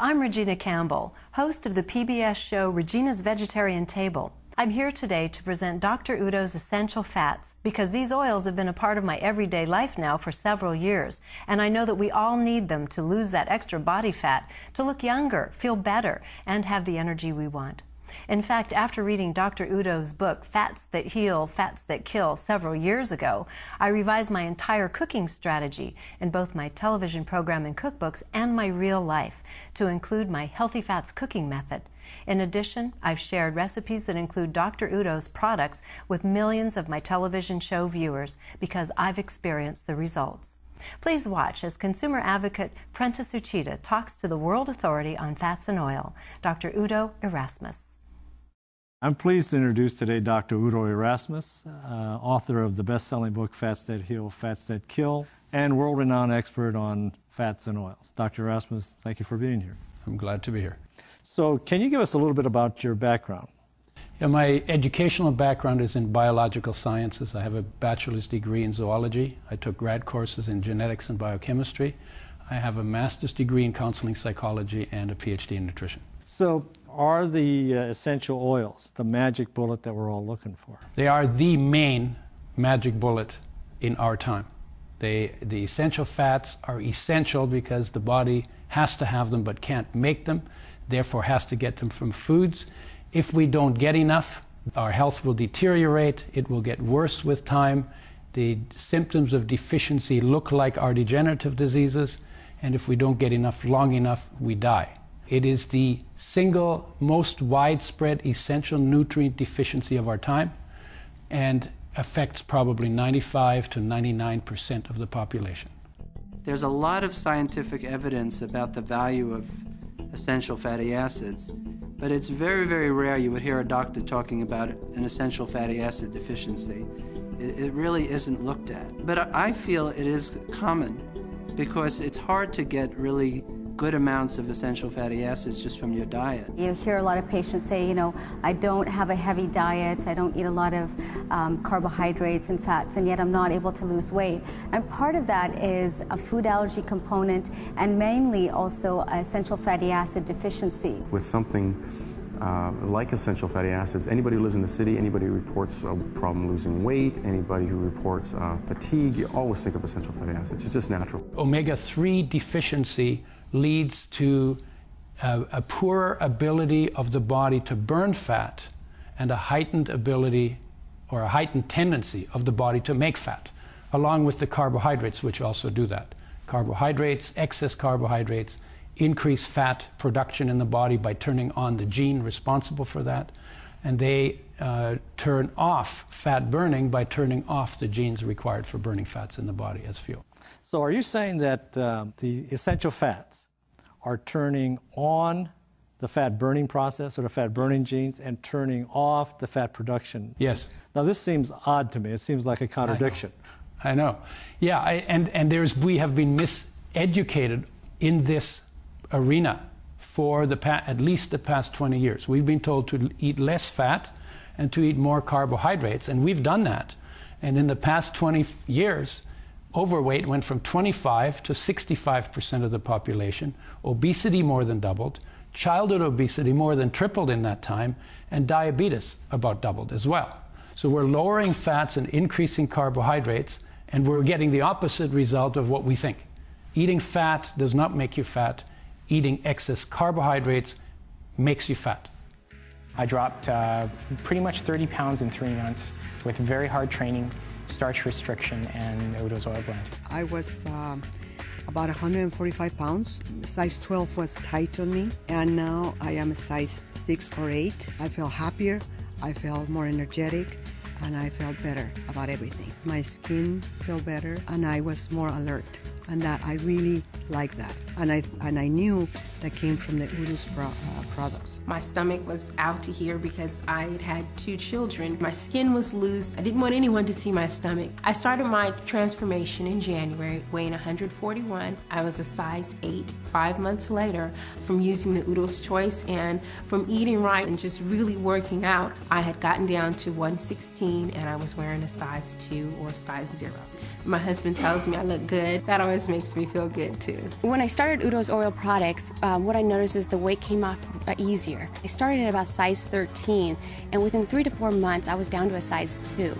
I'm Regina Campbell, host of the PBS show Regina's Vegetarian Table. I'm here today to present Dr. Udo's essential fats because these oils have been a part of my everyday life now for several years, and I know that we all need them to lose that extra body fat, to look younger, feel better, and have the energy we want. In fact, after reading Dr. Udo's book, Fats That Heal, Fats That Kill, several years ago, I revised my entire cooking strategy in both my television program and cookbooks and my real life to include my Healthy Fats cooking method. In addition, I've shared recipes that include Dr. Udo's products with millions of my television show viewers because I've experienced the results. Please watch as consumer advocate Prentice Uchida talks to the world authority on fats and oil, Dr. Udo Erasmus. I'm pleased to introduce today Dr. Udo Erasmus, author of the best-selling book Fats That Heal, Fats That Kill, and world-renowned expert on fats and oils. Dr. Erasmus, thank you for being here. I'm glad to be here. So can you give us a little bit about your background? Yeah, my educational background is in biological sciences. I have a bachelor's degree in zoology. I took grad courses in genetics and biochemistry. I have a master's degree in counseling psychology and a PhD in nutrition. So are the essential oils the magic bullet that we're all looking for? They are the main magic bullet in our time. The essential fats are essential because the body has to have them but can't make them, therefore has to get them from foods. If we don't get enough, our health will deteriorate, it will get worse with time. The symptoms of deficiency look like our degenerative diseases, and if we don't get enough long enough, we die. It is the single most widespread essential nutrient deficiency of our time and affects probably 95 to 99% of the population. There's a lot of scientific evidence about the value of essential fatty acids, but it's very, very rare you would hear a doctor talking about an essential fatty acid deficiency. It really isn't looked at. But I feel it is common because it's hard to get really good amounts of essential fatty acids just from your diet. You hear a lot of patients say, you know, I don't have a heavy diet, I don't eat a lot of carbohydrates and fats, and yet I'm not able to lose weight. And part of that is a food allergy component and mainly also essential fatty acid deficiency. With something like essential fatty acids, anybody who lives in the city, anybody who reports a problem losing weight, anybody who reports fatigue, you always think of essential fatty acids. It's just natural. Omega-3 deficiency leads to a poorer ability of the body to burn fat and a heightened ability or a heightened tendency of the body to make fat, along with the carbohydrates, which also do that. Carbohydrates, excess carbohydrates, increase fat production in the body by turning on the gene responsible for that, and they turn off fat burning by turning off the genes required for burning fats in the body as fuel. So are you saying that the essential fats are turning on the fat burning process or the fat burning genes and turning off the fat production? Yes. Now this seems odd to me. It seems like a contradiction. I know. Yeah, and we have been miseducated in this arena for at least the past 20 years. We've been told to eat less fat and to eat more carbohydrates, and we've done that. And in the past 20 years, overweight went from 25 to 65% of the population, obesity more than doubled, childhood obesity more than tripled in that time, and diabetes about doubled as well. So we're lowering fats and increasing carbohydrates, and we're getting the opposite result of what we think. Eating fat does not make you fat. Eating excess carbohydrates makes you fat. I dropped pretty much 30 pounds in 3 months with very hard training, starch restriction, and Udo's oil blend. I was about 145 pounds. Size 12 was tight on me, and now I am a size 6 or 8. I feel happier, I felt more energetic, and I felt better about everything. My skin felt better, and I was more alert, and that I really like that. And I knew that came from the Udo's products. My stomach was out to here because I had 2 children. My skin was loose. I didn't want anyone to see my stomach. I started my transformation in January, weighing 141. I was a size 8 5 months later from using the Udo's Choice and from eating right and just really working out. I had gotten down to 116. 13 and I was wearing a size 2 or size 0. My husband tells me I look good. That always makes me feel good too. When I started Udo's oil products, what I noticed is the weight came off easier. I started at about size 13, and within 3 to 4 months, I was down to a size 2.